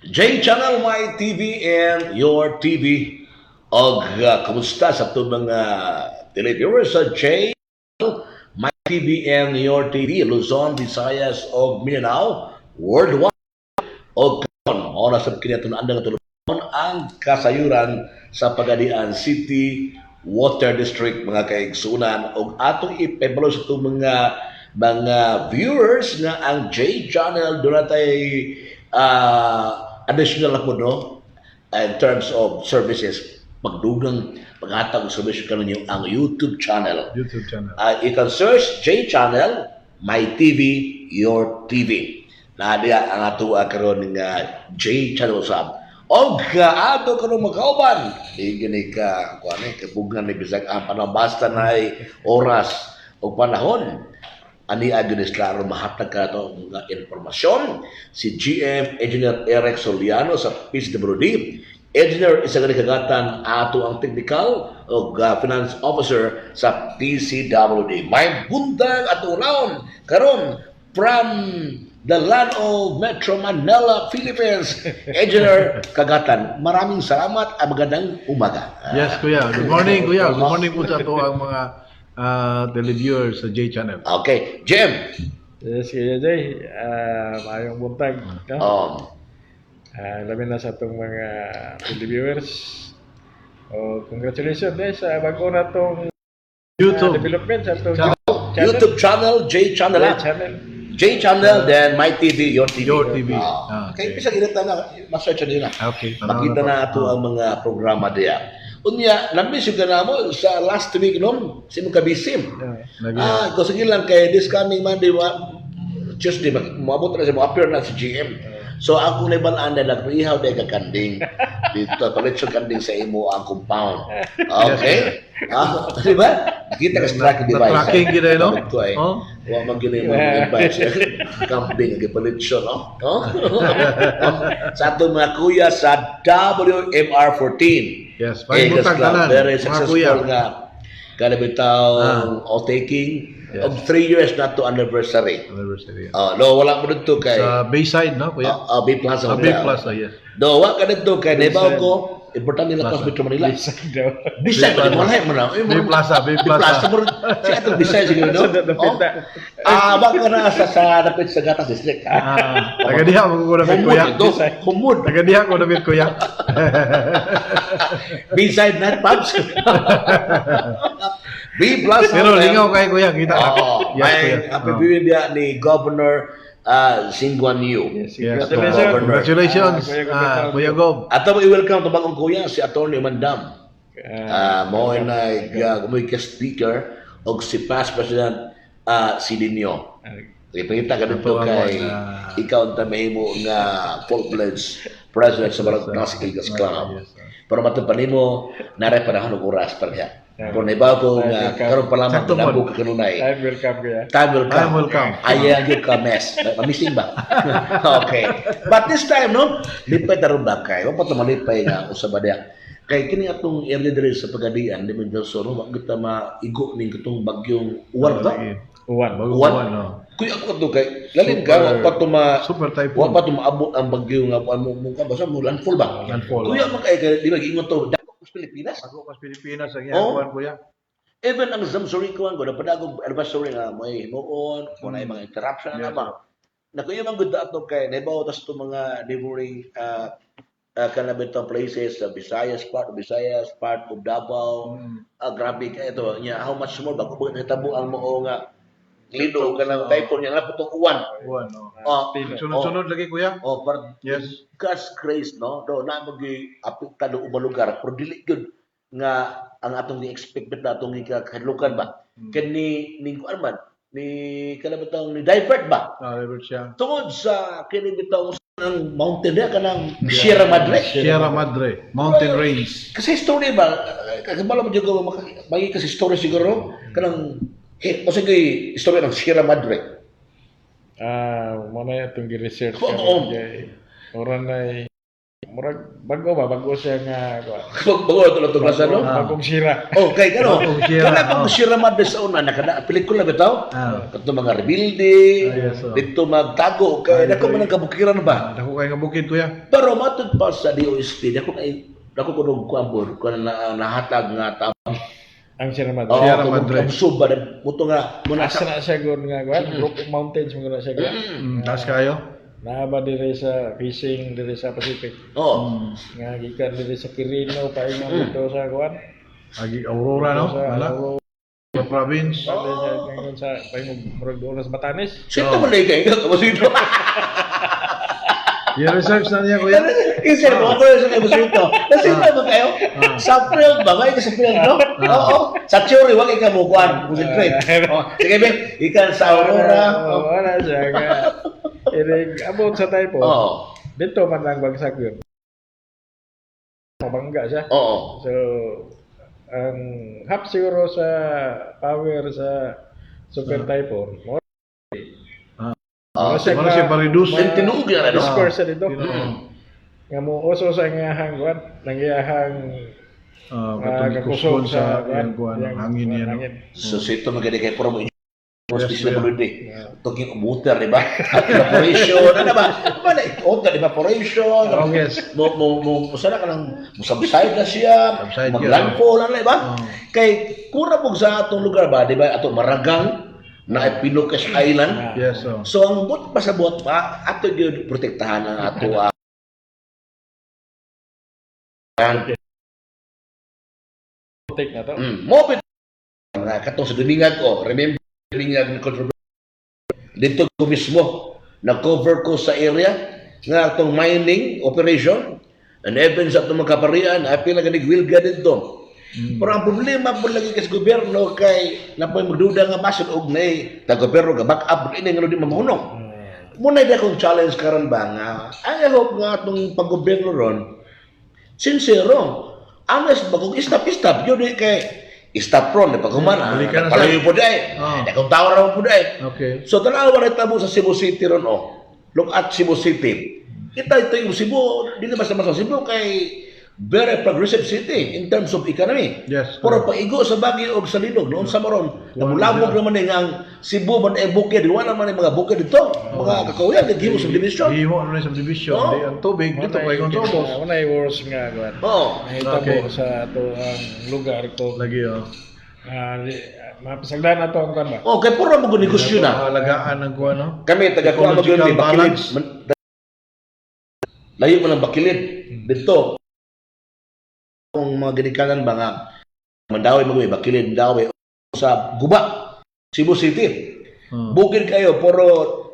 J Channel, my TV and your TV. Og kumusta sa ito mga televiewers sa J Channel, my TV and your TV, Luzon, Visayas, og Mindanao, worldwide. Og karon, oras sa kinatunan nga tulungan ang kasayuran sa Pagadian City Water District, mga kaigsunan. Og atong ipebalo sa ito mga viewers nga ang J Channel doon natay additional na po, no? In terms of services, pagdugang paghatag ng service kaninyo ang YouTube channel. YouTube channel. You can search J Channel, My TV, Your TV. Na diya ang ato karon nga J Channel sab. Og ato karon magkauban. Di gini ka kuan kabugan ni bisag ang panahon basta na oras o panahon. Ani aginis klaro mahatag ka ito mga informasyon. Si GM Engineer Eric Soliano sa PCWD. Engineer Isagani Kagatan ato ang technical o finance officer sa PCWD. May buntag at unaon karon from the land of Metro Manila, Philippines, Engineer Kagatan. Maraming salamat at magandang umaga. Yes, Kuya. Good morning, Kuya. Good morning po sa ito ang mga televiewers sa J Channel. Okay, Jim. Yes, Kuya Jay. Mayong buntag. No? Labi na sa itong mga televiewers. Congratulations sa bago na itong YouTube. development sa itong YouTube channel, J Channel. J Channel, then My TV, Your TV. Your TV. Okay, bisa ginita na, ma-search na. Okay. Makita na ito ang mga programa diya. Unya, nambis yung ganamo sa last week noon, si mga kabisim. Kasi lang kay this coming Monday, Tuesday, maabot na siya, appear na si GM. So ako na ibang anda nagrihaw na kakanding dito, palit yung kanding sa imo ang compound. Okay? Di ba? Kita ka sa tracking device. Tracking gina, no? Huwag mag-gina yung mga advice. Camping, nag-palit siya, no? Sa itong mga kuya sa WMR14. Yes, pagmutag tanan. Very successful nga. Kada bitaw taking of 3 years na to anniversary. No, wala mo dito kay sa Bayside, no, Kuya? B Plaza. B Plaza, yes. No, wala ka dito kay Nebaw ko. Importante nila sa Metro Manila. Bisay pa mo na. B Plaza. Siya itong Bisay siguro, no? Baka na sa dapit sa Gatas District. Taga diha mo ko dapit, Kuya. Humud. Taga diha ko dapit, Kuya. Bisay Night Pubs. B Plus. Pero lingaw kay Kuya, kita ako. May apibigyan dia ni Governor Sing Guan Yu. Yes, congratulations, Kuya Gob. Ato i-welcome to bagong kuya si Attorney Mandam. Mo na gumuy ka speaker og si past president si Dinyo. Ipangita ka dito kay ikaw ang tamay mo nga full-fledged president sa Barangay Ilgas Club. Pero matupan mo nare panahon og oras pa niya. Kung iba ko nga karon pa lamang nabo ka kanunay. Time will come, Kuya. Time will come. Ayan yung kames. Mamising ba? Okay. But this time, no? Lipay na rin ba kayo? Wala pa ito malipay nga usab diya. Kay kini atong area diri sa Pagadian, di man so no, wag kita maigo ning katong bagyong uwan ba? Uwan. No. Kuya ako to kay lalim ka wag pa to Super typhoon. wag pa to maabot ang bagyo nga mo ka basta mo landfall ba? Landfall. Kuya man kay di mag-ingon to sa Pilipinas. Ako mas Pilipinas ang yakuan, Kuya. Even ang Zamsuri ko ang padagog anniversary nga may himuon, kung na mga interruption na naman. Nakuya man gud ato kay naibaw tas to mga neighboring kanabitang places sa Visayas, part of Davao. Grabe ka ito. How much more ba kung natabo ang mo nga lido ka ng typhoon niya na putong uwan. Sunod-sunod lagi, Kuya. Yes. God's grace, no? Do na mag-apektado ubang lugar. Pero dili good nga ang atong ni-expect na atong ikakadlukan ba? Kani kuan man ni kanabitang ni divert ba? Divert siya. Tungod sa kinibitaw ng mountain niya kanang Sierra Madre. Sierra Madre, mountain range. Kasi story ba? Kasi bala mo juga magi kasi story siguro kanang o sige story ng Sierra Madre. Mana itong gi-research Oo. Orang na murag bago siya nga kuan. Bago ito lang tuklasan, no? Bagong sira. Oh, kay gano. Bagong sira, Kana pag oh. sira man sa una nakada pelikula bitaw. Ah. Kato mga rebuilding, Yes, oh. dito magtago kay dako man ang kabukiran ba. Dako kay nga bukid kuya. Pero matud pa sa DOST, dako kunog kuambor ko na nahatag nga tapos. Ang Sierra Madre. Oh, Sierra Madre. Suba muto nga muna Asa na siya gon nga kuan, Broken Mountains mo na siya kuan. Taas kayo. Naaba diri sa fishing diri sa Pacific. Oh. Nga gikan diri sa Quirino paingon dito sa kuan. Agi Aurora no. Sa Wala. Sa province. Sabi siya ngayon sa paingon murag doon sa Batanes. Sino man kay ka sino? I-research na niya kuya. Isa mo ako sa kay sino. Kasi ba kayo? Sa field ba? May sa field no? Oo. Sa theory wag ikaw mo kuan, concentrate. Oh, sige be, ikan sa Aurora. Oo, wala siya nga. Irig abot sa typo. Oh. Dito man lang bagsak yun. Mabangga siya. Oo. So, ang half siguro sa power sa super typhoon. Ah, Ano siya pa-reduce? Yung tinuog yan, ano? Disperse siya dito. Tinuog. Nga mo uso sa ngahang kuan, nangyahang Katong kusog sa kuan hangin niya no. So, ito maganda kay promo Yes, Hospital yeah. Bulunde. Tuging umuter, di ba? Evaporation, ano ba? Ano, uter, evaporation. Oh, yes. Sana ka lang, musubside na siya, Subside, maglandfall, ano, di ba? Oh. Kay, kura po sa atong lugar ba, di ba? Ato Maragang, na Pinocas Island. Yes, so. So, ang buot pa sa buot pa, ato yun, protektahan ang ato, Take na to. Moped, katong sa Duningag ko, remember, Duningag na controversy. Dito ko mismo, na-cover ko sa area, nga itong mining operation, and even sa itong magkaparian, ay pinaganig wilga dito. Pero ang problema po lagi kasi gobyerno kay napoy magduda nga masod og nay taga-gobyerno ga back up ini nga di mamahunong. Muna ida kong challenge karon ba nga I hope nga atong pag-gobyerno ron sincero. Honest ba kung stop yun kay stop ron pag humana. Balikan na Palayo po day. Ida kong tawar po day. Okay. So tanawa na tabo sa Cebu City ron Look at Cebu City. Kita ito yung Cebu, dili basta-basta Cebu kay very progressive city in terms of economy. Yes. Pero pag-igo sa Baguio o sa Linog, noon sa Maron, namulabog naman ang Cebu man ay bukid, wala naman ay mga bukid dito, mga kakawiyan, nag-himo sa division. Himo ano sa subdivision. Oh. Di ang tubig dito kay kontrobos. Wala yung worse nga kuan. Oo. Nakita Okay. mo sa ato ang lugar ko. Lagi oh. Mapasagdan na to ang kuan ba? Oh, kay puro mo negosyo na. Alagaan ng kuan no. Kami taga kuha Ecological magyon bakilid. balance. Layo man ang bakilid dito. Kung mga ginikanan ba nga Mandawi magwi bakilid Mandawi sa Guba, Cebu City. Bukid kayo pero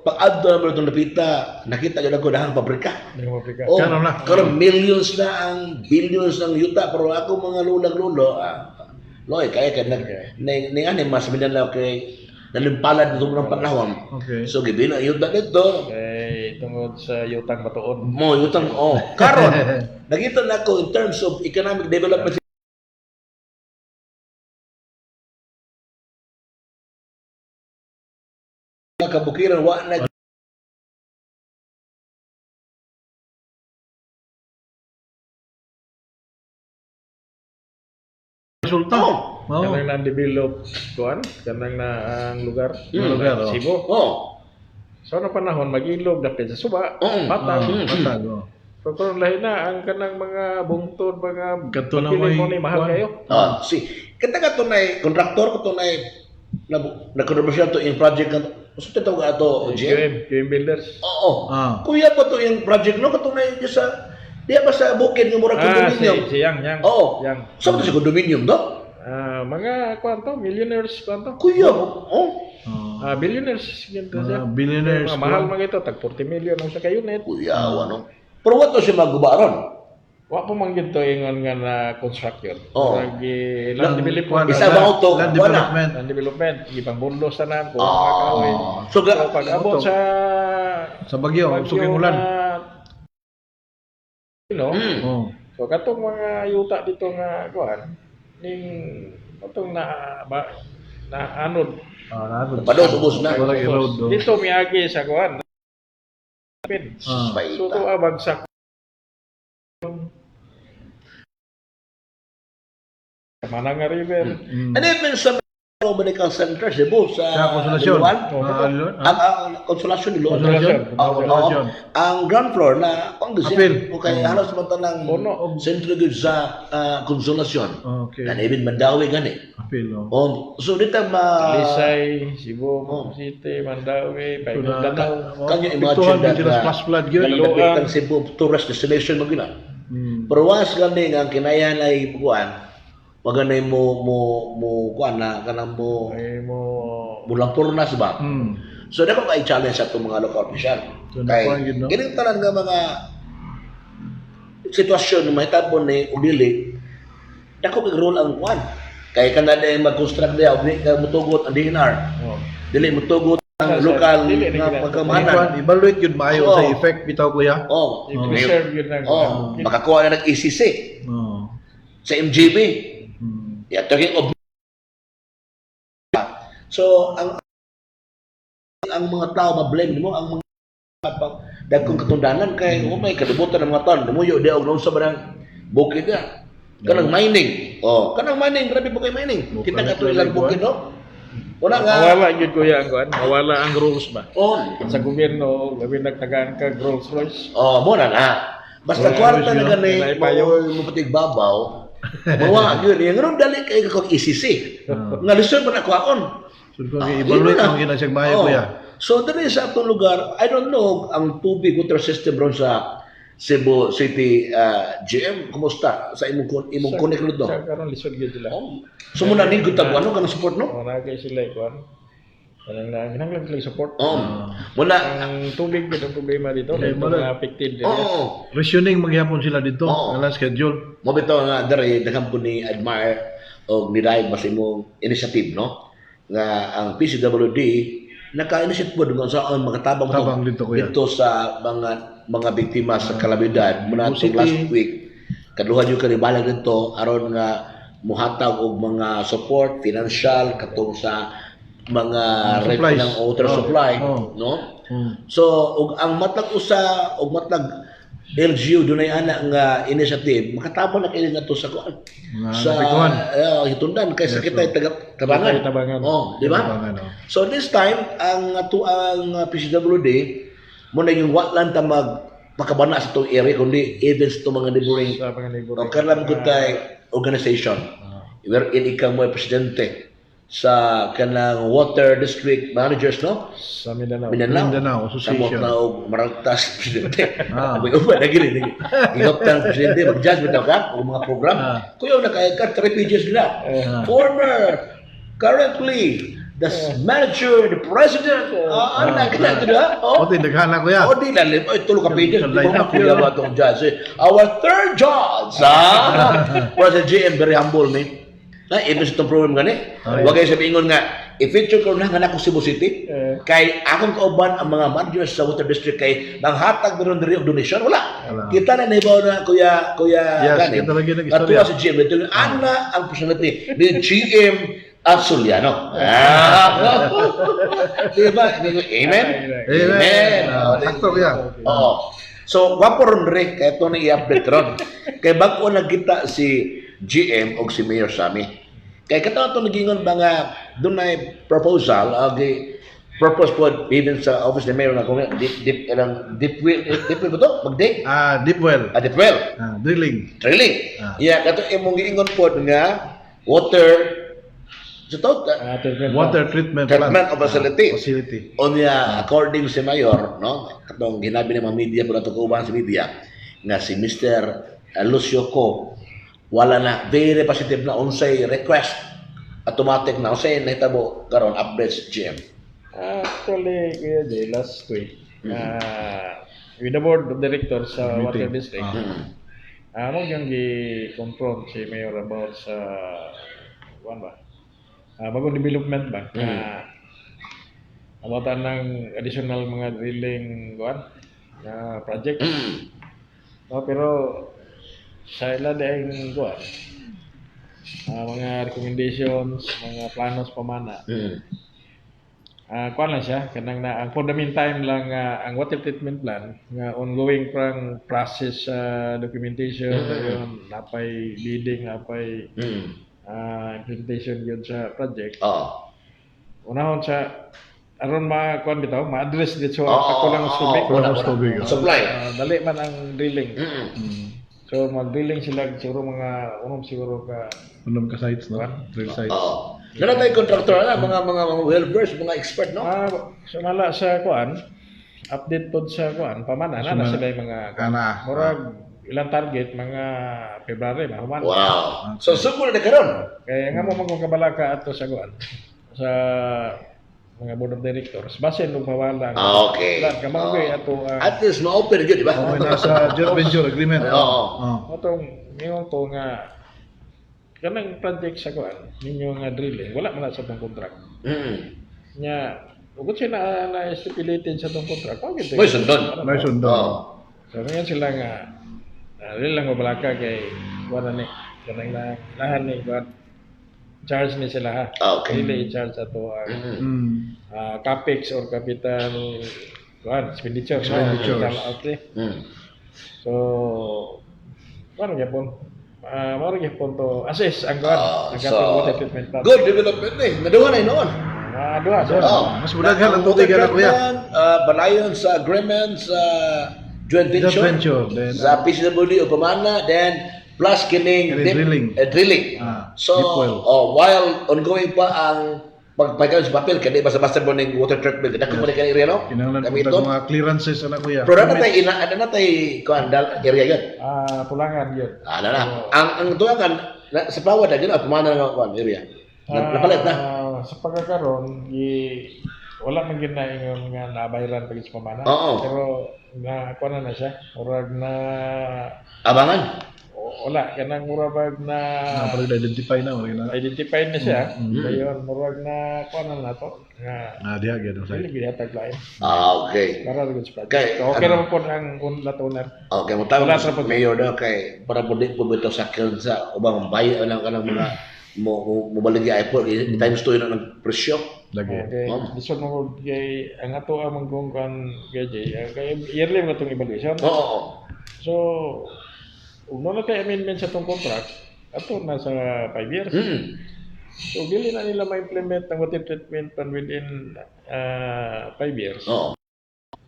pag adto naman itong napita, nakita gyud ako dahang pabrika. Hindi mo Afrika. Oh, Karon na. karon millions na ang billions ng yuta pero ako mga lulang-lulo loy kaya ka ni ani mas minalaw kay nalimpalad dito ng panahon. Okay. So gibi na yuta dito. Kay tungod sa yutang batuon. Mo yutang karon nakita na ako in terms of economic development kabukiran wa na Resulta. Oh. Oh. Kanang na-develop kuan, kanang na ang lugar. Lugar, oh. Cebu. Oh. So na panahon mag-ilog dapit sa suba. Oo. Patag. Patag oh. Pero karon lahi na ang kanang mga bungtod, mga Kadto na pagpili mo may ni mahal kuan. kayo. Kita ka tunay kontraktor ko tunay na kontrobersyal to yung project na gusto tawag ato GM. QM Builders. Oo. Kuya Kuya pa to yung project no katunay sa diya ba sa bukid ng murag condominium. si Yang. Oo. Yang. Sa to sa condominium do? Mga kwanto, millionaires kwanto. Kuya, oh. Billionaires ganito siya. Mga billionaires. Mga mahal mga ito, tag 40 million ang sa unit. Kuya, ano? Pero what to siya maggubaron? Wa pa man gito ingon nga na construction. Oo. Land development. Isa ba auto? Land Wala. development. Land development, gipang bundos tanan ko mga kahoy. So, So pag abot Auto. sa Sa Bagyo, suking ulan. Oh. So katong mga yuta dito nga kuan ning katong na anod Padod, ubos na. Wala i-road do. dito miagi sa kuan. Sus, So paita. to abagsak Mananga River. And even sa medical center, Cebu, Sa sa Konsolasyon. Liluan, Liluan. ang Konsolasyon Liluan. Konsolasyon. Oo. Ang ground floor na kung gusto Apil. o kaya halos man ng Puno. sentro gyud sa Konsolasyon. Okay. And even Mandawi gani. Apil, oh. So dito Lisay, Cebu City, Mandawi, Paigong Danau. Can you imagine Pituhan that din sila flash flood yun. Nagdapitan Cebu tourist destination mo gina. Pero once gani nga ang kinayan ay buwan, magana mo kuan na kanang mo Ay mo bulang purnas ba? So dako kay challenge sa itong mga local official. So, Kay nakuha yun, no? kining tanan nga mga sitwasyon na mahitabo ni udili, dako kay role ang kuan. Kay kana day mag-construct dia og di ka mutugot ang DNR. oh. Dili mutugot ang lokal Dili na nga gina- pagkamahanan. Evaluate yun maayo Oo. sa effect bitaw kuya. Oh, I-preserve yun lang. makakuha na ng ECC Oh. sa MGB. Yeah, talking of so ang mga tao ma-blame mo ang mga dagkong katundanan kay may kalibutan ng mga taon dumuyo di og sa barang bukid ya kanang mining kanang mining grabe po kay mining Bukal kita na ka ilang bukid no wala nga Mawala yun kuya ang kuan. Mawala ang rules ba? Sa on gobyerno, labi nagtagaan ka Rolls Royce. mo na basta Wala, kwarta na yun, gani naipayo. mo patig babaw mawa gyud yung ron dali kay kag ECC nga lisod man ako akon. So kung i-evaluate ang ginasag maayo kuya. So dali sa atong lugar, I don't know ang tubig water system ron sa Cebu City GM kumusta sa imong connect ron Sa karon lisod gyud sila. So muna ni gud ano kanang support no? Oh, nagay sila kuan. Kanang ginahanglan sila support. Muna Ang tubig gyud ang problema dito, Okay, may mala- mga affected areas. Rationing maghapon sila dito. Oo. Wala schedule. mo bitaw nga dere daghang po ni admire og ni-drive mas imong initiative no? Nga ang PCWD naka-initiate po doon saan Tabang makatabang dito, kuya. dito sa mga biktima sa kalamidad muna Cebu itong last City. week kaduha yung kanibalag dito aron nga muhatag og mga support financial katong sa mga Supplies. ng water Oh. supply Oh. no Hmm. so og ang matag usa og matag LGU dunay ana nga initiative makatabang na kini ngadto sa kuan Mga sa napikuhan. hitundan kay sa Yes, kita tabangan Tabangan. di ba Tabangan, oh. so this time ang PCWD mo na yung watlan ta makabana sa itong area kundi even sa itong mga neighboring Sa mga neighbor. o kalam good tay organization wherein ikaw mo ay presidente sa kanang water district managers no Sa Mindanao. Mindanao Samot Association. na og maragtas presidente Ah. uba na gili igoptan presidente mag-judge bitaw ka o mga program kuya na kay ka 3 pages nila former currently the manager the president anak na ito O tindaghana kuya. O di lalim, ay tulog ka pages. Di Line ba up kuya yun. ba itong judge? Our third judge, President GM, very humble ni. Na, ito sa itong program gani. Huwag kayo sabihin nga, i-feature ko na nga ako Cebu City. Kay akong kauban ang mga managers sa water district kay nanghatag meron diri og donation. Wala. Kita na naibaw na kuya Yes, gani. kita lagi nag-istorya. Katuwa si GM. Ito yung ana ang personality ni GM Asuliano. Diba? Amen? Amen. Sakto kuya. Oo. So, wapo ron rin, kaya ito na i-update ron. Kaya bago nagkita si GM o si Mayor Sammy. Kaya katawa ito nagingon ba nga doon na proposal, purpose po even sa office ni Mayor na kung deep well ba ito? Mag-dig? Deep well. Deep well. Drilling. Drilling. Yeah, kato imong giingon po nga water Water treatment treatment plant. of facility. Facility. O niya, according si Mayor, no, katong ginabi ng mga media po na ito kaubahan sa media, nga si Mr. Lucio Co, wala na, very positive na unsay request, automatic na unsay nahitabo karon updates GM. Actually, Kuya Jay, last week, with the board of directors sa Water District, mo yung gi-confront si Mayor about sa, bagong development ba? About ng additional mga drilling project. No, pero sa ila dahil mga recommendations, mga planos pamana. Kuan lang siya kanang na ang for the meantime lang ang water treatment plan nga ongoing process documentation dayon napay bidding napay implementation yun sa project. Oo. Unahon sa aron kuan bitaw, ma-address dito Oo, ako lang sa tubig. Kulang ang tubig. Supply. Dali man ang drilling. Mm. So mag-drilling sila siguro siguro ka Unong ka sites, no? Drill sites. Oo. Nana tayo contractor na, mga well-versed, mga expert, no? sumala sa kuan, update pod sa kuan, pamana na sila yung mga Kana. murag ilang target mga February mahuman. Wow. So, sumul na karon. Kaya nga mo magkabalaka ato sa kuan sa mga board of directors basin nung pawala. Okay. Lahat kamang kay ato At least, ma-open yun, di ba? Okay, nasa joint venture agreement. Oo. Oo. Ngayon to nga kanang project sa kuan ninyo nga drilling wala man na sa tong contract. Nya ugod siya na stipulated sa tong contract. Okay, May sundon. May sundon. Oo. So ngayon sila nga dili lang mabalaka kay kuan ni kanang lahan ni kuan charge ni sila ha. Okay. Dili charge ato ang Mm. capex or capital kuan expenditure. Expenditures. Okay. Mm. So kuan gyapon mao gyapon to assess ang kuan ang So, water treatment plant. good development eh. Naduwa na noon. Duha sir. Oo. Mas mudaghan ang tubig na, kuya. Balayon sa agreements, joint Joint venture, venture. Then, sa PCW o Pamana, then plus kining Kining drilling. drilling. So, deep well. while ongoing pa ang pagpagkaroon sa papel, kaya basta-basta mo ng water treatment, kaya kung ka area, no? kinahanglan Kami po ito. mga clearances, anak kuya. Pero ano tayo, kuandal area yun? Pulangan yun. Ano na. Ang tuwangan, sa Pawad na yun, Pamana na kuan area. Napalit na. Sa pagkakaroon, wala man gyud na ingon nga nabayran pag sa pamana. Oo. Pero na kuan na siya. Murag na Abangan. wala kanang murag na Parang identify na. Okay na. identified na siya. Dayon murag na kuan na to. Nga Diha, gano'n dili sa'yo. gyud hatag lain. Okay. Para gyud sa project. Okay, So, okay ano? ra po ang unlat owner. Okay, mo tawag Wala sa tra po. mayor daw kay para po di po bito sa sa ubang bayan lang kanang mga mo baligya ay po times 2 yun ang presyo. Lagi. Okay. Bisan mo kay ang ato among kan kay kay yearly mo tong evaluation. Oo. So, kung na kay amendment sa itong contract, ato na sa 5 years. So, dili na nila ma-implement ang water treatment plan within 5 years. Oo.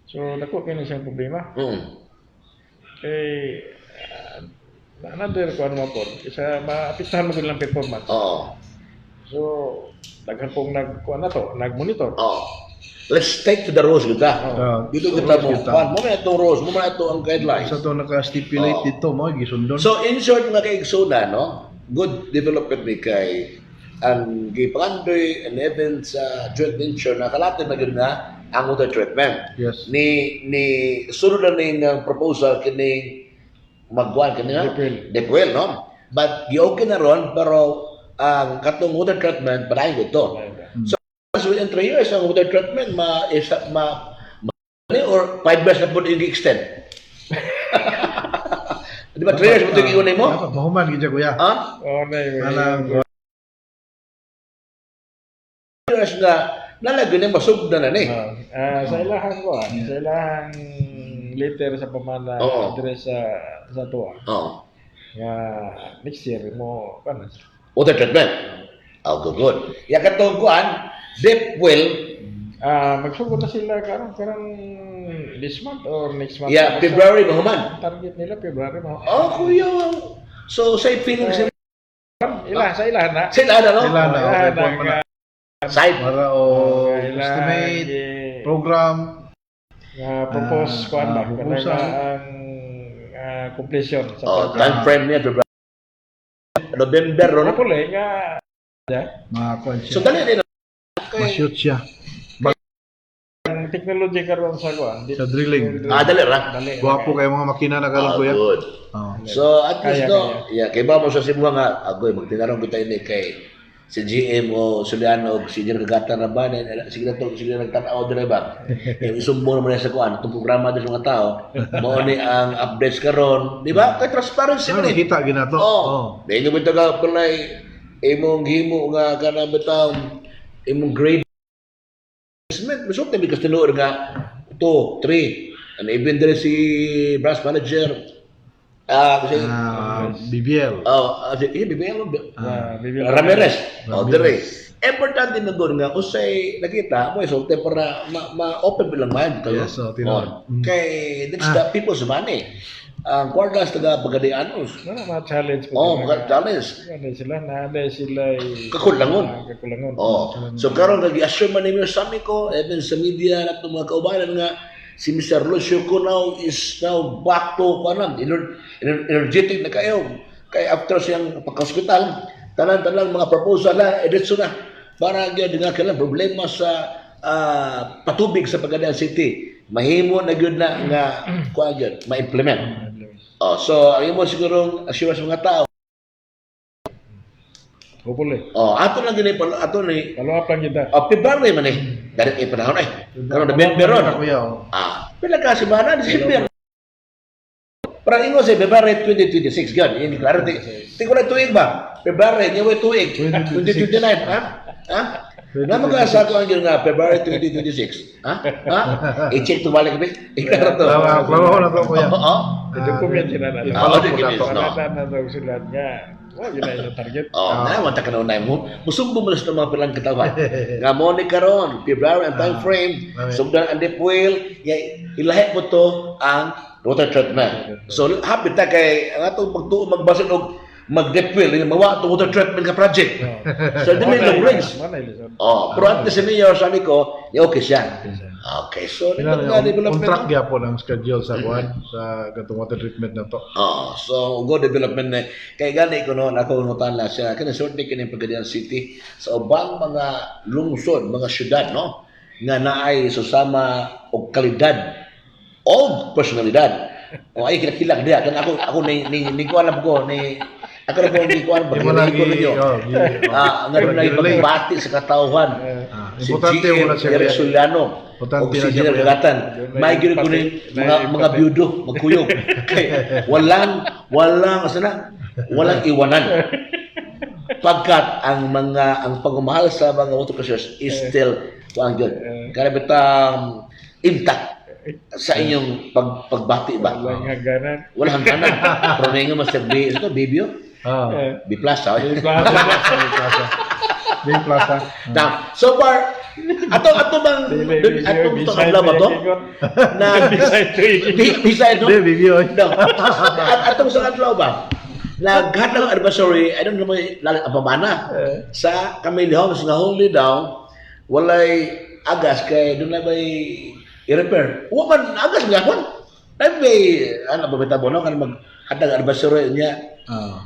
So, dako kayo na siyang problema. Kay, another ko ano po, isa maapektuhan mo lang performance. Oo. So, daghan pong nag-monitor. Oo. Let's take to the rules kita. Dito kita mo. Mo na itong rules, mo na ito ang guidelines. Sa ito naka-stipulate Oo. dito, mo, gisundon. So in short mga kaigsoon no, good development ni kay ang gipangandoy and even sa joint venture na kalatan na gyud nga ang water treatment. Yes. Ni sunod na ning proposal kini magwan kini nga Depuel no. But okay na ron pero ang katong water treatment padayon gud to. So within 3 years ang water treatment or 5 years na po yung extend. Di ba 3 years mo yung iunay mo? Dapat mahuman, gidya kuya. Ha? Oh, na Alam, Years na nalagyan na masugda na ni. sa ilahan ko sa ilahang letter sa pamana Oo. address sa tuwa. Oh. Nga next year mo kan Water treatment. Oh, good. Ya katong kuan, deep well, magsugod na sila karang this month or next month. yeah, February mahuman. Target nila February mo. Oh, kuya. So, say feelings Sa ilahan na. sila na, no? Sila na, okay, Ilahan po, nga, Side. para o estimate, program, propose kuan ba proposal. ang completion sa Oh, time frame niya, February. November, no? Napuli nga mga kwan So, siya. dali din. Ma-shoot siya. ang technology karon sa kuan. Sa drilling. Dali ra. Guwapo kayo mga makina na karon kuya. Good. Oh. So, at least, Kaya, no, yeah, kay ba mo sa Cebu nga, agoy, magtinarong kita ini kay si GM o Suliano o si General Kagatan na ba, sige nagtanaw din ba? Isumbo naman sa kuan, itong programa din sa mga tao, mo ni ang updates karon, di ba? Kay transparency Ano man eh. nakita ginato? Oh. Dahil yung bitaga palay, imong himo nga kanang bitaw, imong grade masuk na bikas tinuod nga 2, 3 and even din si branch manager Kasi, BBL. BBL, Bibil Ramirez. Dire. Ramirez. Importante na doon nga, usay nakita mo, so para ma-open bilang mind kayo. Yes, tinuod. Kay, that's the people's money. Ang kwartas taga Pagadianos. mga challenge Mga challenge. Nada sila Kakulangon. kakulangon. So karon nag-assume man nimo sa ko, even sa media na mga kaubanan nga si Mr. Lucio ko now is now back to kanan, energetic na kayo. Kay after siyang pagka-hospital, tanan-tanan mga proposal na editso na para gyud nga kailang problema sa patubig sa Pagadian City. Mahimo na gyud na nga kuan gyud ma-implement. So ang imo siguro assurance sa mga tao. Hopefully. Ato lang gini ato ni Follow up lang kita. February man eh. Dari panahon eh. Karon November ron. Pila ka semana di December. Para ingo sa February 2026 gan. Ini klaro ti. Ti ko na tuig ba? February nyawa tuig. 2029 ha? Ha? Na magasa ko ang nga February 2026. Ha? I-check to balik ba? Iklaro to. Klaro na to kuya. Document sila na. Documents, no. Na daw sila nga. Yun na yung target. Na ka na unay mo. Musumbo mo sa mga pilang katawan. Nga mo ni karon, February ang time frame. Sugdan ang depwil, ilahi mo to ang water treatment. So happy ta kay ang atong pagtuo magbasod og mag-depwil, mawa to water treatment ka project. So dili long range. Pero at least mayor sabi ko, okay siya. Okay, so On track gyapon ang schedule sa kuan sa gatong water treatment na to. So go development na kay gani ko no ako nutan la siya kana sort ni kini Pagadian City sa ubang mga lungsod, mga syudad no nga naay susama og kalidad og personalidad. O ay kilak dia kan ako ni ko alam ko ni ako na po hindi ko alam ba ko ninyo. Ngayon na ipagbati sa katauhan. Importante si muna siya. Suliano. O si General Gatan. May gino ko ni mga biyudo, magkuyog. Walang iwanan. Pagkat ang pagmamahal sa mga water crossers is still kuang good. Karabitang intact sa inyong pagbati ba? Walang hangganan. Walang hangganan. Pero na nga Master B, ito, Bibio? B Plus, ha? B Plaza. Now, so far, ato bang ito kadlaw ba to? Na Bisaya no? Hindi, Bibio. No. Atong sa kadlaw ba? Naghatag ng advisory, I don't know ang pamana sa Camille Homes nga only daw walay agas kay doon na bay i-repair. Wa man agas gyapon. Ay may ano ba bitabo no kan maghatag advisory niya.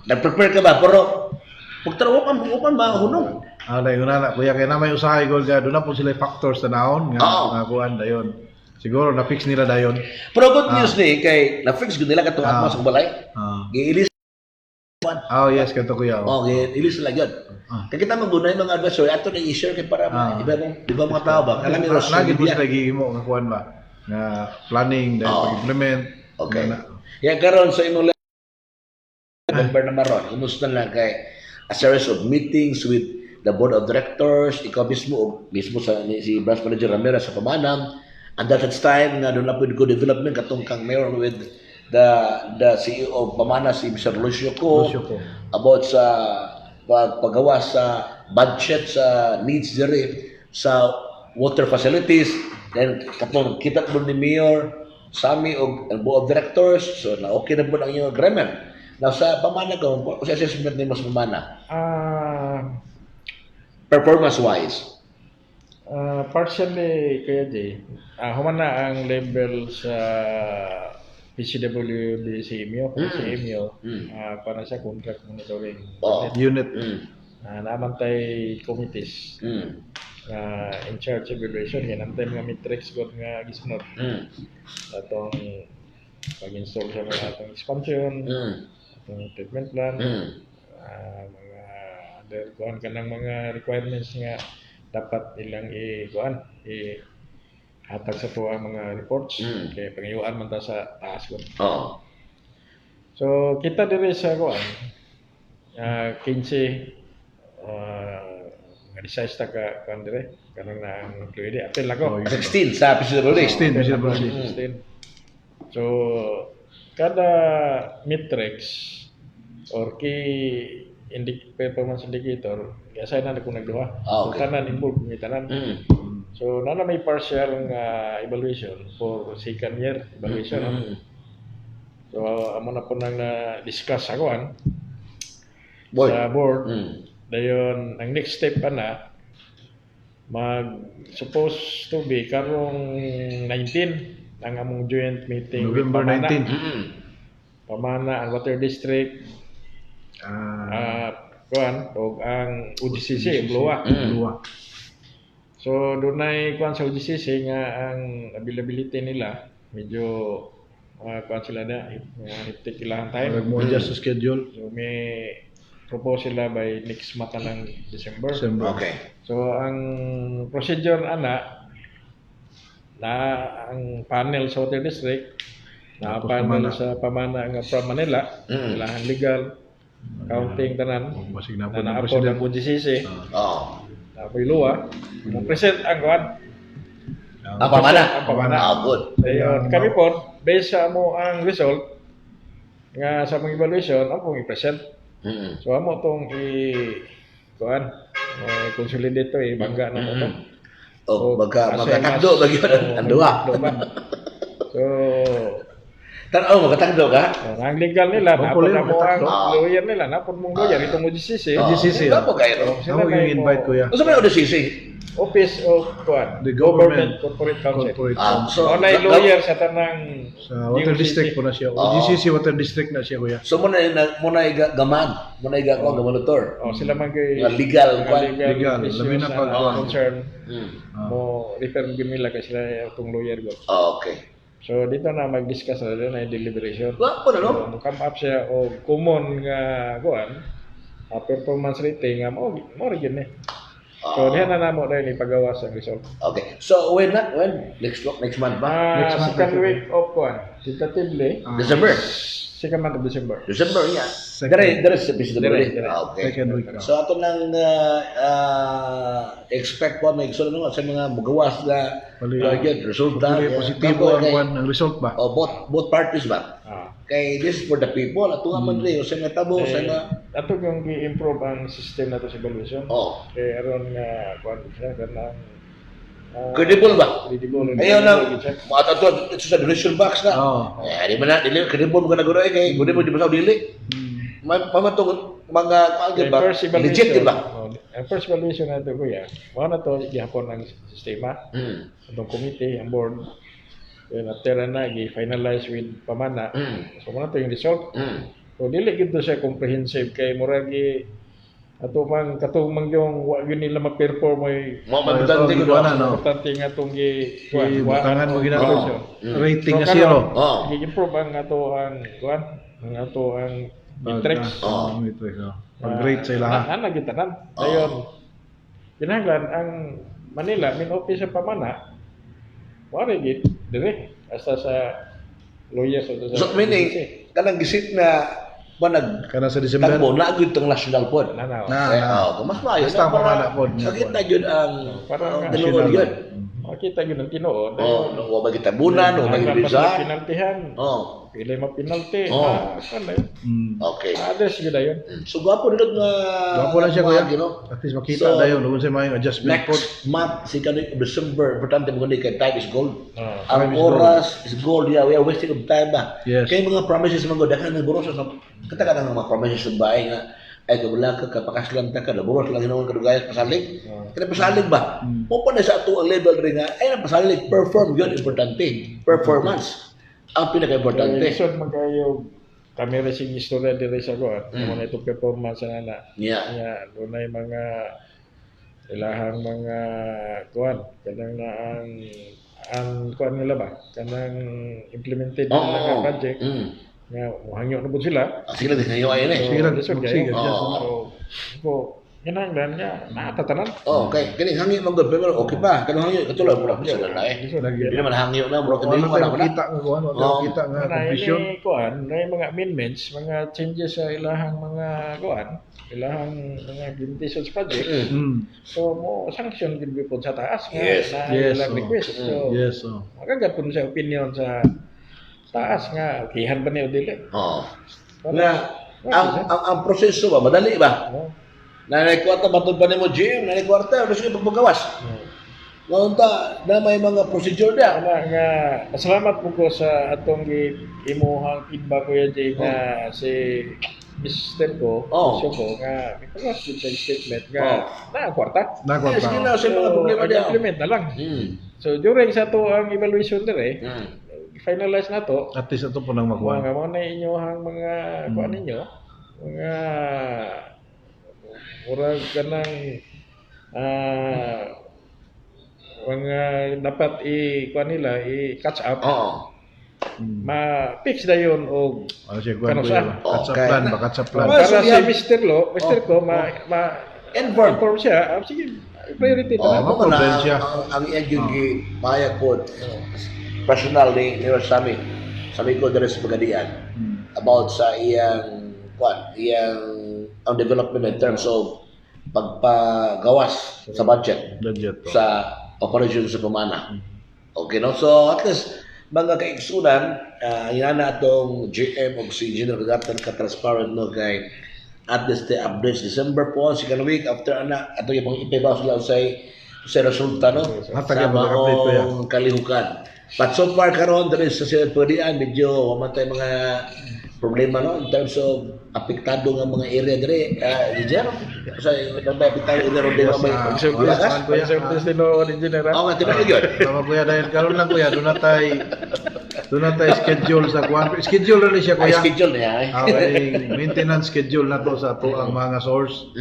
Nag-prepare ka ba pero pagtrawa pa mahunong. Dahil na kuya kaya na may usahay gol ka doon na po sila factors na naon nga kuan dayon. Siguro na fix nila dayon. Pero good news ni kay na fix gud nila katong atmo sa balay. Giilis yes kanto kuya. Giilis sila gyud. Kaya kita magunay mga advisory ato na i-share kay para iba mga tao ba kala mi ros lagi po sila gihimo nga kuan ba nga planning dahil pag-implement. Okay. Yan karon sa imong member na maron, kumusta lang kay a series of meetings with the board of directors, ikaw mismo sa si branch manager Ramirez sa Pamanam, and at that time nga doon na po go development katong kang mayor with the CEO of Pamana si Mr. Lucio ko about sa paggawa sa budget sa needs diri sa water facilities, then katong kita po ni mayor Sami og board of directors, so na okay na po ang inyong agreement. Now sa Pamana ko, sa assessment ni mas Pamana, performance-wise? Partially, Kuya Jay, human na ang level sa PCWD CMU, para sa contract monitoring unit. Naman tayo committees in charge of evaluation, ganantay mga metrics ko nga gisunod. Atong pag-install sa mga atong expansion, atong treatment plan, mga other kuhan ka ng mga requirements nga dapat ilang hatag sa tuwa mga reports kaya pangayuan man ta sa taas ko. So kita diri sa kuhan 15 nga ta ka kuhan diri karon na ang pwede apel ako 16 sa PCWD. 16. So kada matrix or key performance indicator assign na kung nagduha. Ah, okay. So tanan involved kung tanan. So nana may partial nga evaluation for second year evaluation. So amo na po nang na-discuss ako Boy. sa board. Dayon ang next step pa na supposed to be karong 19 ang among joint meeting with November Pamana. 19. Pamana ang Water District og ang UGCC Bloa. Dua. So dunay kuan sa UGCC nga ang availability nila medyo kuan sila na hiptik ilang time. Parang mo adjust sa schedule. So may propose sila by next month ng December. Okay. So ang procedure na ang panel sa Water District na Tapos panel Pamana. sa Pamana nga from Manila, kailangan legal, counting tanan, Basig na po na ng naapod ang president. UGCC, Oh. na Luwa, mo present ang kuan. Ang Pamana. Ang Pamana. Good. Dayon kami po based sa mo ang result nga sa mong evaluation ang pong i-present. So amo tong kuan consolidate to bangga na mo to. Oh, As magkatagdo well as- bagi ang duha. So Tanaw magkatagdo ka? ang legal nila, Opo, napon na Leo, mo ang matakdo. lawyer nila, napon mong lawyer, itong UGCC. UGCC. Ano po kayo? Ako yung invite ko ya. Ano sa mga UGCC? Office of kuan, The Government Corporate Council. Corporate So, So, na lawyer sa tanang sa Water UGCC. District po na siya. UGCC Water District na siya kuya. So muna gaman, muna ko gamanotor. Oh, sila man kay Nga legal, kuan. Legal, issues labi na pag- na concern Ah. mo refer nila kay sila itong lawyer go. Okay. So dito na mag-discuss na na yung deliberation. Wa po na no? So, come up siya o common nga kuan performance rating nga mo rin eh. So diyan na namo dahil ipagawas ang result. Okay. So when next month ba? Next month, Second next week of kuan tentatively December. second month of December. December niya. Second. Dire sa December. Dire. Okay. Second week. So ato nang expect po may gusto no sa mga magawas na Pali- project resulta. Pili positibo ang kuan ang result ba? O both parties ba? Kay this is for the people at nga man rin sa nga tabo sa nga Ato yung i-improve ang system nato sa evaluation. oh Kay aron nga kuan siya kanang credible ba? credible. Ayaw na mata to ito sa donation box na. Oo. Eh di man na dili credible mo na guro kay gudi mo di ba sa dili. Pamatong mga Kay ba? first evaluation. Legit di ba? Ang first evaluation nato kuya, mo na to gihapon ang sistema. Itong committee, ang board. Then after na gi-finalize with Pamana. So mo na to yung result. So dili gid to siya comprehensive kay murag ato man katong mangyong wa gyud nila ma-perform ay Mo mabutante ko Wala, no? importante nga tong Butangan mo ginagawa. Rating So, na zero. Oh. gi-improve ang ato ang kuan, ang ato ang metrics. Oo, metrics. Pag-rate sa ilaha. Ana gitanan. Dayon. Kinahanglan ang Manila min office sa Pamana. Wari gid dire hasta sa lawyers sa So meaning kanang gisit na panag Kana sa December. tagbo na gyud tong national pod. nanaw. Na. Mas maayo Basta Pamana pod. Makita gyud ang Parang tinuod gyud. Makita gyud ang tinuod. Oh, wa ba kita bunan, wa ba kita Hanggang pa sa bisa. pinaltihan. Oh, Pili mapinalti. Oh. Kan na yun. okay. Address gyud ayon. So gwapo nila nga Gwapo lang siya kuya. you know. At least makita So, dayon kung sa mga adjustment po. Next month, second week of December, importante mo kay time is gold. Ah. Ang Time is gold. oras is gold. Yeah, we are wasting of time ba? Yes. Kaya mga promises mga god, dakan ng buros sa kata ng mga promises sa bahay nga ay kabula ka kapakaslan ta ka buros lang hinawon kadugayas pasalig. Kada pasalig ba? Mo pa na sa ato ang level rin nga ay na pasalig perform yun importante. Performance ang pinaka-importante. Lisod magayo kami rin sing istorya dire sa ko. Mo na ito performance na na. Yeah. Nya dunay mga ilahang mga kuan kanang na ang kuan nila ba kanang implemented Oo. nila nga project nga mohangyo na pud sila. Sige lang ngayon ay ni. Sige lang, lisod sige, kayo. adjust. So kinahanglan nga natatanan. Oh, okay. Kini hangin man god pero okay pa. Kanang hangin katulad mo lang sa lalay. Lisod Hindi naman hangin na bro Wala hindi mo tayo na. makita nga kuan, wala tayo makita nga Ano confusion. ini kuan, na mga amendments, mga changes sa ilahang mga kuan, ilahang mga implementation project. So mo sanction gid po sa taas nga Yes. na Yes, ilang oh. request. So Yes, oh. magagad po sa opinion sa taas nga kihan ba niyo dili? Oo. Para- Nga, ang proseso ba, madali ba? No? Nanay-kwarta, matod pa ni mo, Jim, nanay-kwarta, ano sige pagpagawas? Ngayon ta, na may mga procedure niya. Nga salamat po ko sa atong imuhang feedback ko yan nga si Mr. ko, Oh. Mr. ko nga because with the statement nga na kwarta. Yes, yun na sa mga problema niya. Implement na lang. Hmm. So during sa to ang evaluation dire, finalize na to. At least ito po nang makuha. Mga na inyohang mga kuan ninyo, mga murag kanang mga dapat kuan nila i-catch up. Oo. Ma-fix na yun o Ano siya kuha Kano ko siya? yan. Catch up Okay. plan, catch up plan. Well, para so si yan- Mr. Lo, Mr. ko Inform. siya. Sige, priority Oo, na. mga problem na, siya. ang iyang yung maya po, personal ni Rosami, sabi ko dito sa Pagadian, about sa ang development in terms of pagpagawas sa budget Budget to. sa operation sa pamana. Okay, no? So, at least, mga kaigsunan, yan na itong GM o si General Gatan ka-transparent no kay at least the updates December po, second week after anak, ato yung mga ipibaw sila sa resulta no? Hatag Sa yung mga update ko yan. maong kalihukan. But so far karon dali sa sila pwedeian, medyo waman tayo mga problema no in terms of apektado nga mga area dire Giger sa nabay apektado area ron dire may Yes, lakas. Kuya. Conservative din o engineer. Oo nga tiba yun. Tama kuya dahil karon lang kuya, doon na tayo schedule sa kuwan. Schedule na siya Ay kuya. schedule niya eh. Okay, maintenance schedule na to sa ato ang mga source.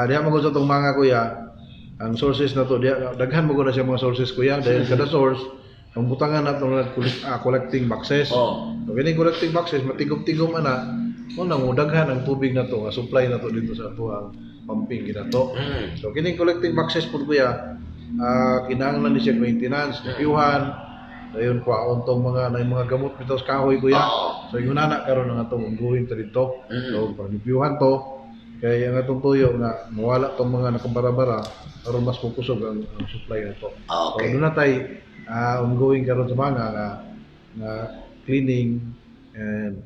Diha mo ko sa itong mga kuya, ang sources na to, daghan mo ko na siya mga sources kuya, dahil kada source, ang butangan na ito collecting boxes. Oh. So, kining collecting boxes, matigom-tigom na, unang daghan ang tubig na to, supply na to dito sa ato ang pumping ginato. So, kining collecting boxes po kuya, kinahanglan ni siya maintenance, reviewhan, dayon kwaon tong mga gamot bitaw sa kahoy kuya. So, yung nana karon ang atong ongoing to dito. So, pag-reviewhan to, kaya ang atong tuyo nga mawala tong mga nakabara-bara aron mas pukusog ang supply na to. Okay. So, doon na tayo ongoing karon sa mga nga cleaning and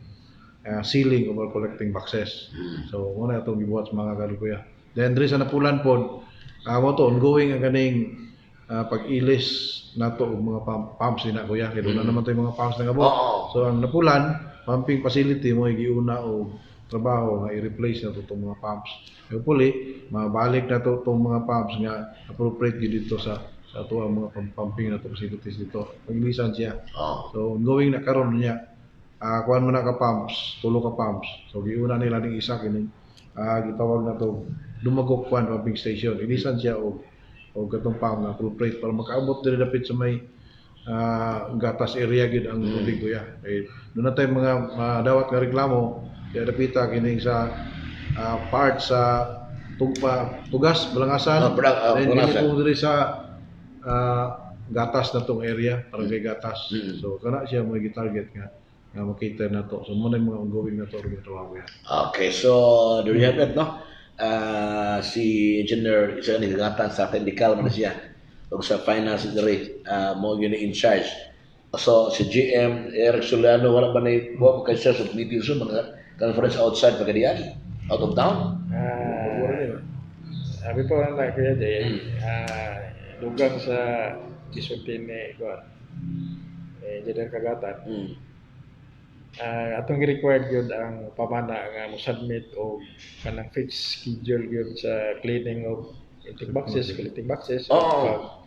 sealing of our collecting boxes. So, muna itong gibuhat sa mga karon kuya. Then, diri sa napulan po, mo to ongoing ang kaning pag-ilis nato og mga pumps na kuya. Kaya doon na naman tayo mga pumps na gabot. Oo. So, ang napulan, pumping facility mo giuna og trabaho nga i-replace na to itong mga pumps. Hopefully, mabalik na to itong mga pumps nga appropriate gid dito sa ato ang mga pumping na to facilities dito. Paglisan siya. Oh. So, ongoing na karon niya. Kuan mo na ka pumps, tulo ka pumps. So, giuna nila ning isa kining gitawag na to Dumagok Kwan pumping station. Ilisan siya og katong pump na appropriate para makaabot diri dapit sa may gatas area gid ang tubig kuya. Kay doon na tayo mga dawat nga reklamo kaya dapita kining sa part sa tugas balangasan. Then Balangasan. dito diri sa gatas na tong area para kay gatas. So kana siya mo gi-target nga makita na to. So mo na yung mga ongoing na to ug trabaho yan. Okay, so there you have it, no? Si Engineer isa ni gatan sa technical man siya ug sa finance diri mo yun in charge. So si GM Eric Soliano wala ba nay mo kay siya sa meeting so mga conference outside Pagadian, out of town. Sabi po lang na Kuya Jay, lugang sa Bisultin ni Kuan, Engineer Kagatan. Atong required yun ang pamana nga mo submit o kanang fixed schedule yun sa cleaning of collecting boxes.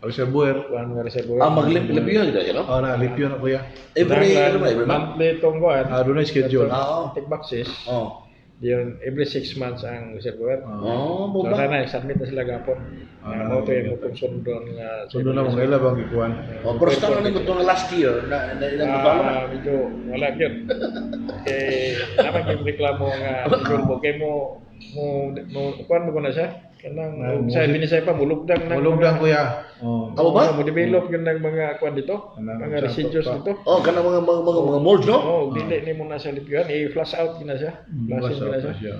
Reservoir. Kuan nga reservoir. Maglipyo dito, no? Na lipyo na kuya. Every month. monthly itong kuan. Doon na schedule. Collecting boxes. Oh. Yun, every 6 months ang reservoir. Oh, So, buba. na submit na sila gapon. Mo to yung mutong sundon nga. Sundo na mga ilang bang ikuan. Oh, pero sa tanong nito nga last year na follow. Medyo wala yun. Naman yung reklamo nga siguro mo kay mo kuan mo ko na siya. Kanang sa binisay pa mulugdang ng Mulugdang kuya. Oh. Tama ba? Mo develop yun ng mga kuan dito, mga residues dito. Oh, kana mga molds, no? Oh, dili ni mo na siya lipyuhan, i-flush out gina siya. Flushing gina siya.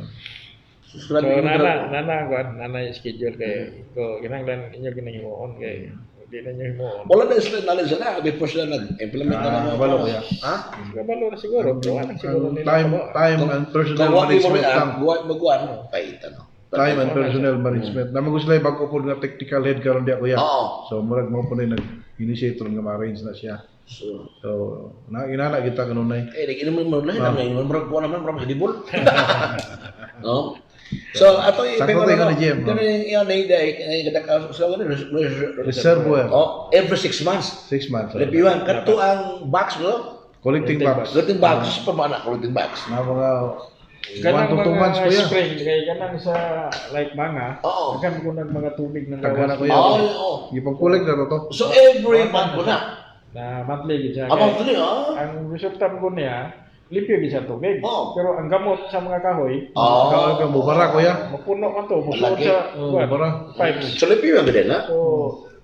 So nana kuan, nana yung schedule kay ko kinahanglan inyo ginahimuon kay di na niyo himuon. Wala na sila knowledge na before sila nag-implement na mga Kabalo kuya. Ha? Kabalo na siguro, pero wala siguro Ang nila. time and personnel Kung wala mo management rin, lang. magkuhan, paitan. Time and personnel management. Naman gusto lang bago po nga technical head karon di kuya. Oo. So murag mo po na nag-initiate nga ma-arrange na siya. So, So inana kita kanunay. nag-inom mo na, marag ko naman, marag hidibol. No? So, ato Sakto tayo ka ni Jim, no? Reservoir. Oh, every 6 months. 6 months. Reviewan. Kato ang box, no? Collecting box. Collecting box. Pamana, collecting box. Na mga 1 Kanang to 2 months mga kuya. spring, kaya kanang sa like mga, Oo. akan ko ng mga tubig ng Taga na lawas kuya. Oo. Ipag-collect na to. So, every month ko na. na monthly gid siya. Amang Kaya tuloy, ah. ang resulta ko niya, limpyo gid sa tubig. Oo. Pero ang gamot sa mga kahoy, Ikaw ka mubara kuya. mapuno man to, musuot Malaki. sa kuwan, Mubara. pipes. So, lipi yung din, ha? So,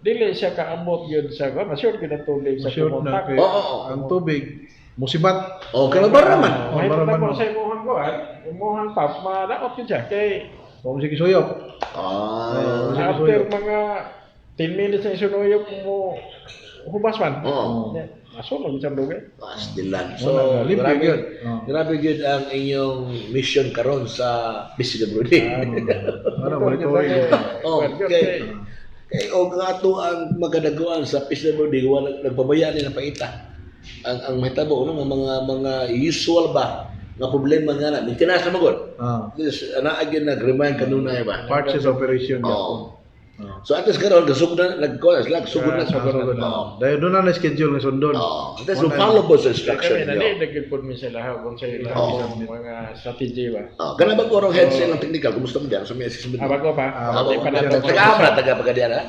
dili siya kaabot yun sa kuwan, ma-short gid ang tubig sa Sure na kumontak. kay Oo. ang tubig musibat. Oh, kalabara man. Mahit Mabara na man, ko no? sa imuhang kuwan, imuhang pap, madaot yun siya. Kay Kung sige suyop. Ah. after mga 10 minutes na isunuyok mo hubas man. Oo. Masunog sa dugay. Mas dilan. So, So, limpyo grabe, yun. Oh. grabe yun ang inyong mission karon sa PCWD. Ano monitoring. Oh, okay. Kaya o nga ito ang magkadaguan sa PCWD, wala nagpabayaan nila paita. Ang mahitabo no mga usual ba nga problema nga na maintenance na magod. This ana again nag-remind kanunay ba. Parts sa operation niya. Oh. So at least karon gasugod na nagkuha sila sugod na sa Siguro karon. na. Dahil doon na schedule ng sundon. Oh, that's so follow po sa instruction Kami na niyo. nagiging po mi sila ha kung sa ila mga strategy ba. Oh, kana ba ko rong head sa ilang technical kumusta mo diyan sa may assessment? Bago pa. bago Di pa pa. nato. Taga taga pagadian ha.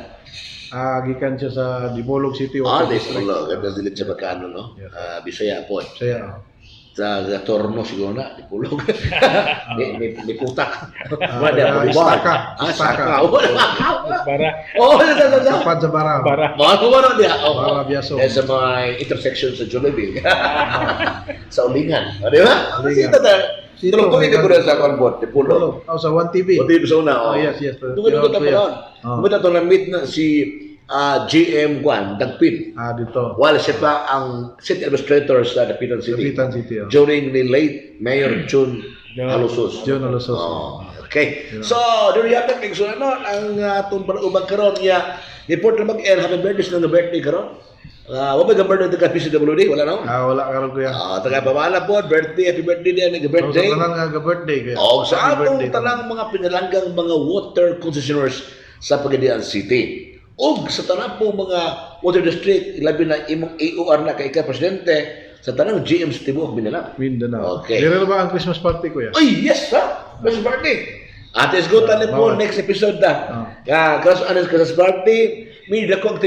Gikan siya sa Dipolog City Ah, Water this District. ulo ganda dilit sa Bacano no. Yes. Bisaya po. Saya. Sa Torno siguro na, di pulog. Di putak. Istaka. Saka. Para Oh, da. Tapat sa bara. para Mga kumano dia. Oh, Para Biaso. sa mga intersection sa Jollibee. Sa Ulingan. O, di ba? Ulingan. Sito ta. Sito, Tulog ko may ito ko sa konbot, di pulog. Sa 1TV. O, di sa una. Oh, yes. Tungkol ko Kuya. tapos. Kumita ito na-meet na si GM Kwan, Dagpin. Dito. While siya pa ang city administrator sa Dapitan City. Dapitan City. During the late Mayor Jun Alusos. John Alosos. Oh, okay. So, dito yata kay so ano ang atong panaubag karon niya. Report na mag-el happy birthday sa birthday karon. Wa ba ga birthday ka PCWD wala no? Wala karon kuya. Taga pamana po birthday happy birthday dia So, birthday. sa tanan nga birthday kuya. Oh, sa Happy atong birthday. tanang mga pinalanggang mga water concessionaires sa Pagadian City. Og sa tanang po mga water district, labi na imong AOR na kay presidente sa tanang GM sa Tibuok Mindanao. Mindanao. Okay. Dire na ba ang Christmas party kuya? Ay, yes, ha? Christmas party. At let's go tali po bawal. next episode na. Christmas party, may daghang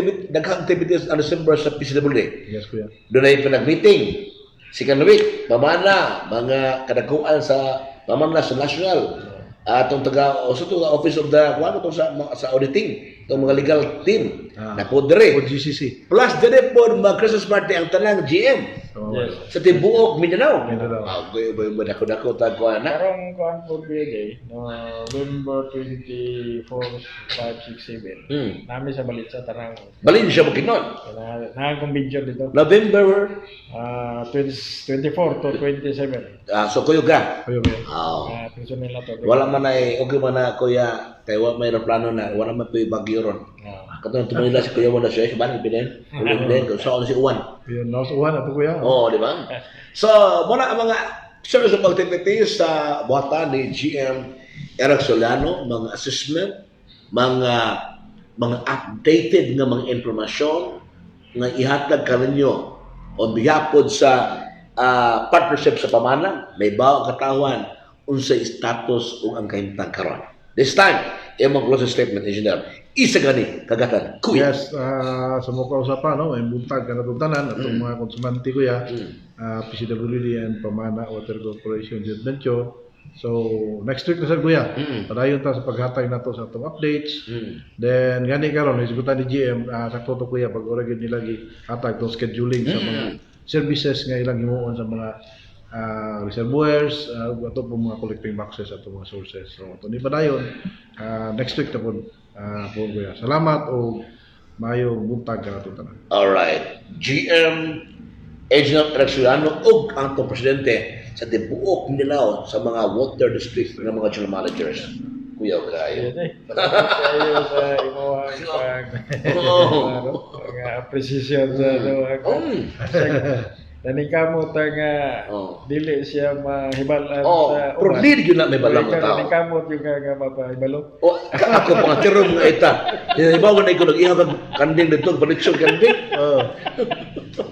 activities on December sa PCWD. Yes kuya. Doon ay pinag-meeting. Second week, pamana, mga kadakuan sa pamana sa national. Atong taga also to the office of the kuan to sa auditing, itong mga legal team. Na po O dire. GCC. Plus dire po mga Christmas party ang tanang GM So, yes. sa Tibuok Mindanao. Mindanao. Ba dako tagkuan na. Karong kuan po BJ November 24, 5, 6, 7. Nami sa balit sa tanang Balin siya mo kinon. na kong video dito. November 24 to 27. so kuyo ka. kuya kuya. Pinsun nila to. Wala man ay okay man na kuya kay wa may plano na wala man tuy bagyo ron. Katong tumanila si kuya mo na siya bani pinin. Ulit din kung saan si Uwan. Yan, nasa uwan ato kuya. Oh, di ba? So, muna ang mga service of activities sa buhatan ni GM Eric Solano, mga assessment, mga updated nga mga informasyon nga ihatag kaninyo on behalf pod sa partnership sa pamana, may bawa katawan unsay status ug ang kahimtang karon. This time, imong closing statement, engineer, isa gani kagatan. Kuya. Yes, sa mukha usapan, no, may buntag ka natutanan atong mga konsumante kuya, PCWD and Pamana Water Corporation Joint Venture. So, next week na sa kuya, padayon ta sa paghatag nato sa atong updates. Then, gani karon isgutan ni GM, sakto to kuya, pag-ora gyud nila hatag tong scheduling sa mga services nga ilang himuon sa mga reservoirs, ato po mga collecting boxes ato mga sources. So, ito ni padayon, next week na po kuya. Salamat o Mayong buntag ka nato tanan. Alright. GM Engineer Rexiano ug ang itong presidente sa tibuok Mindanao sa mga water district ng mga general managers. Kuya kayo. Yan eh. Salamat kayo sa imuhang appreciation sa Daning kamot nga dili siya mahibalan sa pero lead yun na may balang mga tao. Daning kamot yung nga mapahibalo. O, ako mga tirong nga ita. Ibaw na ikaw nag-ihaw kang kanding dito, balitsyon kanding.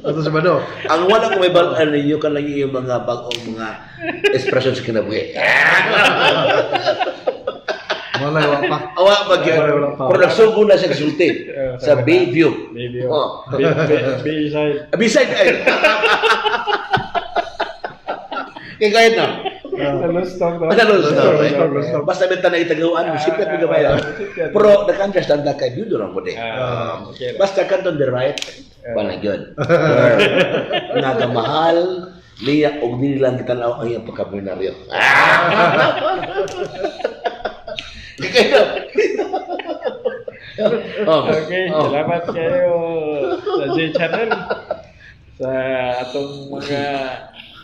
Ato sa bado. Ang wala ko may balaan ninyo ka lang yung mga bagong mga expression sa kinabuhi. Malay wa pa. Awa pag yun. Pero nagsugo na siya sulti sa Bayview. Maybe Oh. B-side. Beside ay. Kaya kaya na. Talustong daw. Talustong. Basta benta na itagawan, sipit mo gamay. Pero naka-understand na kay Bido lang mo din. Okay. Basta kanton the right, walang yun. Nagamahal, niya og nilang kita na ang iyang pagkabinaryo. Okay, salamat kayo sa J-Channel sa atong mga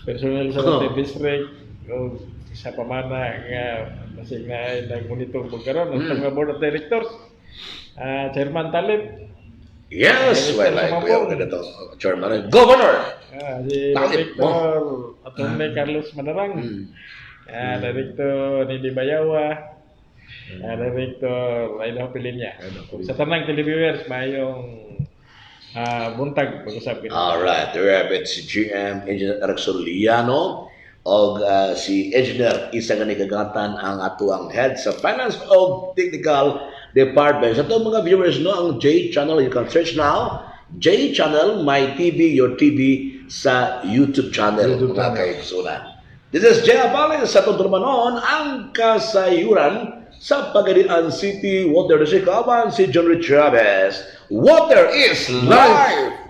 personal sa Monte District o sa pamana nga basig na ay nag-monitor po karon ang mga board of directors. Chairman Talib. Yes, well, I ko na to. Chairman, Governor. Si Talib, Director Atty. Carlos Manarang. Director Nini Bayawa. Director Raido Pilinya. Sa tanang televiewers, mayong buntag pag-usap kita. Alright, there have it si GM Engineer Eric Soliano o si Engineer Isa Ganigagatan ang atuang head sa Finance o Technical Department. Sa itong mga viewers, no, ang J Channel, you can search now, J Channel, My TV, Your TV sa YouTube channel. Mga kaigsunan. This is Jay Abales sa Tunturmanon, ang kasayuran sa Pagadian City Water District. Kaban si John Rich Chavez. Water is life!